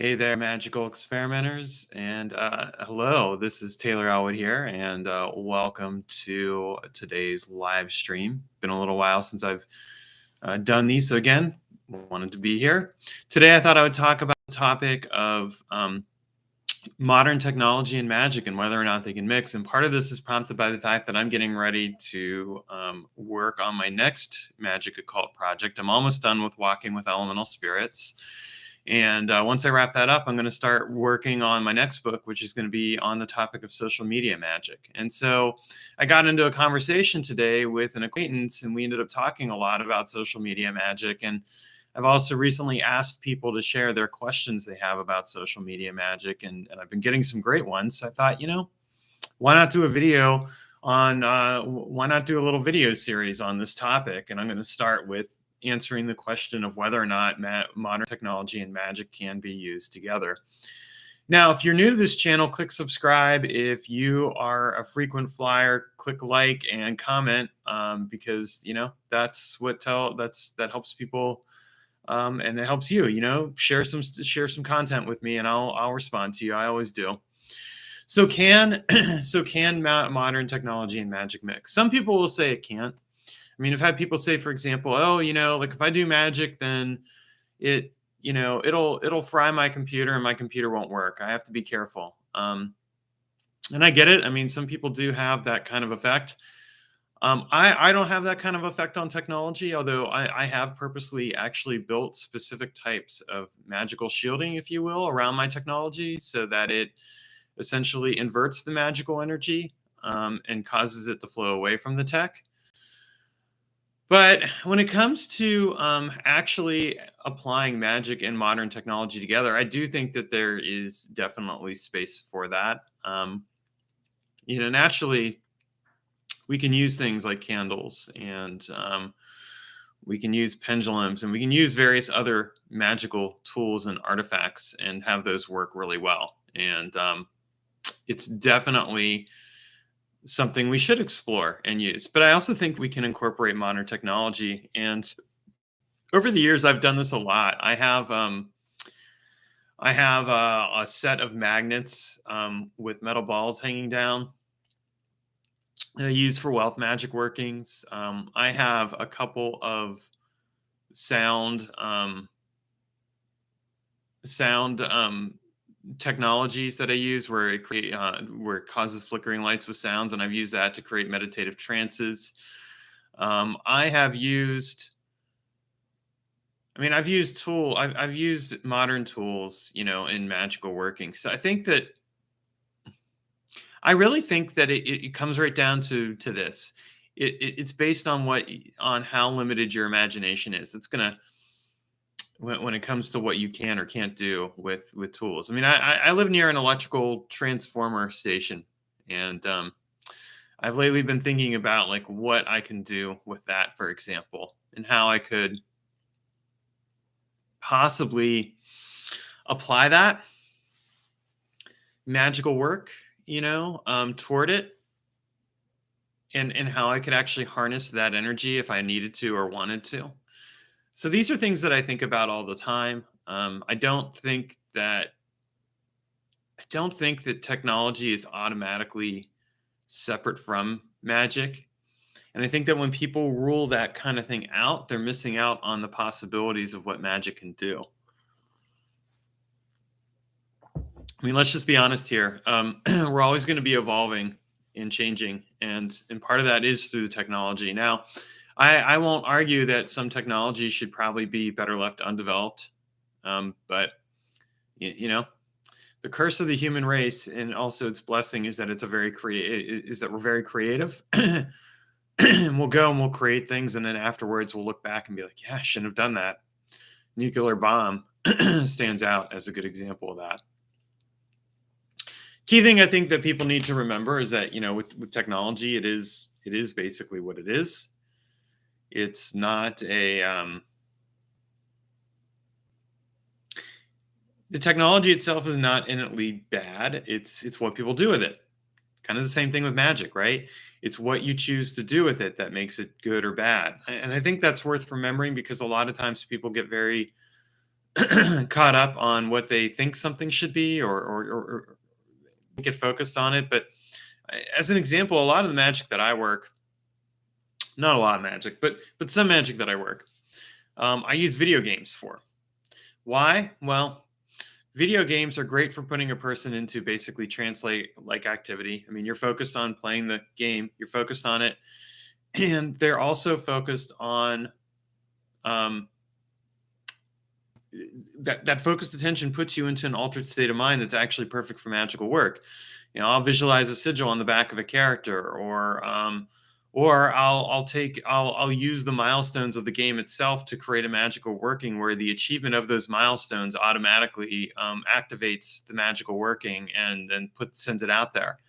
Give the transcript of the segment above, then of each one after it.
Hey there, magical experimenters, and hello. This is Taylor Ellwood here, and welcome to today's live stream. Been a little while since I've done these, so again, wanted to be here today. I thought I would talk about the topic of modern technology and magic and whether or not they can mix. And part of this is prompted by the fact that I'm getting ready to work on my next magic occult project. I'm almost done with Walking with Elemental Spirits. And once I wrap that up, I'm going to start working on my next book, which is going to be on the topic of social media magic. And so I got into a conversation today with an acquaintance, and we ended up talking a lot about social media magic. And I've also recently asked people to share their questions they have about social media magic, and I've been getting some great ones. So I thought, why not do a video on, why not do a little video series on this topic? And I'm going to start with answering the question of whether or not modern technology and magic can be used together. Now, if you're new to this channel, click subscribe. If you are a frequent flyer, click like and comment because that's that helps people and it helps you. Share some content with me, and I'll respond to you. I always do. So can modern technology and magic mix? Some people will say it can't. I mean, I've had people say, for example, oh, like if I do magic, then it'll fry my computer and my computer won't work. I have to be careful. And I get it. I mean, some people do have that kind of effect. I don't have that kind of effect on technology, although I have purposely actually built specific types of magical shielding, if you will, around my technology so that it essentially inverts the magical energy and causes it to flow away from the tech. But when it comes to actually applying magic and modern technology together, I do think that there is definitely space for that. Naturally, we can use things like candles, and we can use pendulums, and we can use various other magical tools and artifacts and have those work really well. And it's definitely something we should explore and use. But I also think we can incorporate modern technology. And over the years, I've done this a lot. I have a set of magnets with metal balls hanging down that I use for wealth magic workings. I have a couple of sound technologies that I use where it causes flickering lights with sounds, and I've used that to create meditative trances. I've used modern tools, in magical working. So I really think that it comes right down to this. It's based on how limited your imagination is. It's gonna when it comes to what you can or can't do with tools. I mean, I live near an electrical transformer station, and I've lately been thinking about like what I can do with that, for example, and how I could possibly apply that magical work, toward it, and how I could actually harness that energy if I needed to or wanted to. So these are things that I think about all the time. I don't think that technology is automatically separate from magic. And I think that when people rule that kind of thing out, they're missing out on the possibilities of what magic can do. I mean, let's just be honest here. We're always going to be evolving and changing, and part of that is through the technology. Now, I won't argue that some technology should probably be better left undeveloped, but the curse of the human race and also its blessing is that we're very creative. And we'll go and we'll create things, and then afterwards we'll look back and be like, yeah, I shouldn't have done that. Nuclear bomb stands out as a good example of that. Key thing I think that people need to remember is that with technology, it is basically what it is. It's not the technology itself is not innately bad. It's what people do with it. Kind of the same thing with magic, right? It's what you choose to do with it that makes it good or bad. And I think that's worth remembering, because a lot of times people get very caught up on what they think something should be, or get focused on it. But as an example, a lot of the magic that I work, not a lot of magic, but some magic that I work, I use video games for. Why? Well, video games are great for putting a person into basically translate like activity. I mean, you're focused on playing the game, you're focused on it, and they're also focused on um, that focused attention puts you into an altered state of mind that's actually perfect for magical work. I'll visualize a sigil on the back of a character, or I'll use the milestones of the game itself to create a magical working where the achievement of those milestones automatically activates the magical working and then sends it out there.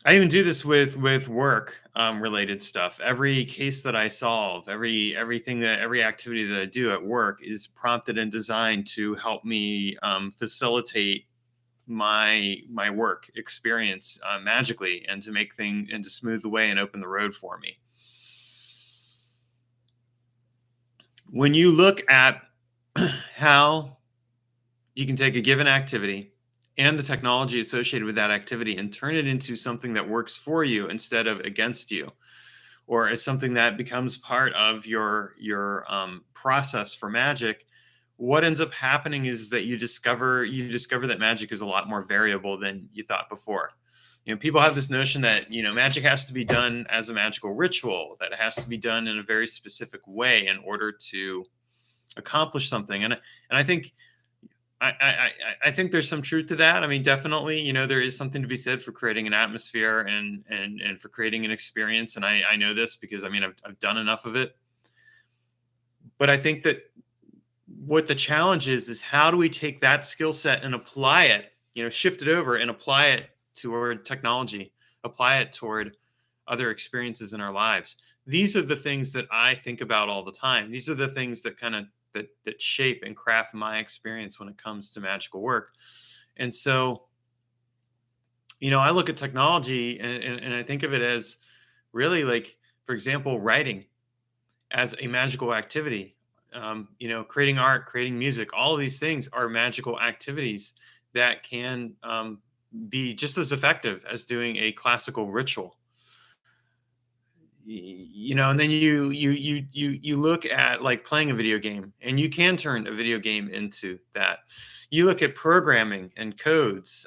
I even do this with work related stuff. Every case that I solve, every activity that I do at work is prompted and designed to help me facilitate my work experience magically, and to make things and to smooth the way and open the road for me. When you look at how you can take a given activity and the technology associated with that activity and turn it into something that works for you instead of against you, or as something that becomes part of your process for magic, what ends up happening is that you discover that magic is a lot more variable than you thought before. People have this notion that magic has to be done as a magical ritual, that it has to be done in a very specific way in order to accomplish something, and I think I think there's some truth to that. I mean, definitely, there is something to be said for creating an atmosphere and for creating an experience. And I know this because I've done enough of it. But I think that what the challenge is how do we take that skill set and apply it, shift it over and apply it toward technology, apply it toward other experiences in our lives. These are the things that I think about all the time. These are the things that kind of that shape and craft my experience when it comes to magical work. And so, I look at technology and I think of it as really, like, for example, writing as a magical activity. Creating art, creating music, all of these things are magical activities that can be just as effective as doing a classical ritual. And then you look at, like, playing a video game, and you can turn a video game into that. You look at programming and codes.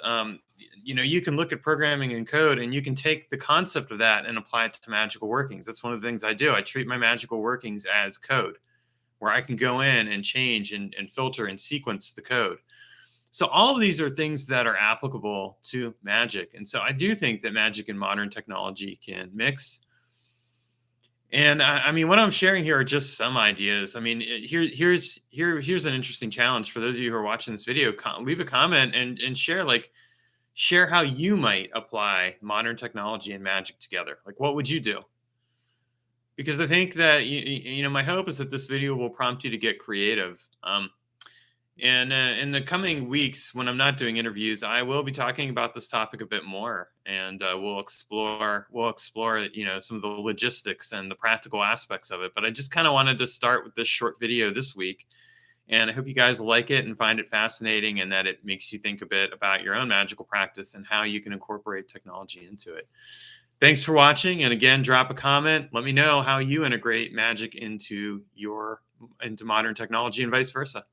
You can look at programming and code, and you can take the concept of that and apply it to magical workings. That's one of the things I do. I treat my magical workings as code, where I can go in and change and filter and sequence the code. So all of these are things that are applicable to magic. And so I do think that magic and modern technology can mix. And I mean, what I'm sharing here are just some ideas. I mean, here's an interesting challenge for those of you who are watching this video. Leave a comment and share how you might apply modern technology and magic together. Like, what would you do? Because I think that my hope is that this video will prompt you to get creative. And in the coming weeks, when I'm not doing interviews, I will be talking about this topic a bit more, and we'll explore some of the logistics and the practical aspects of it. But I just kind of wanted to start with this short video this week, and I hope you guys like it and find it fascinating, and that it makes you think a bit about your own magical practice and how you can incorporate technology into it. Thanks for watching, and again, drop a comment. Let me know how you integrate magic into modern technology and vice versa.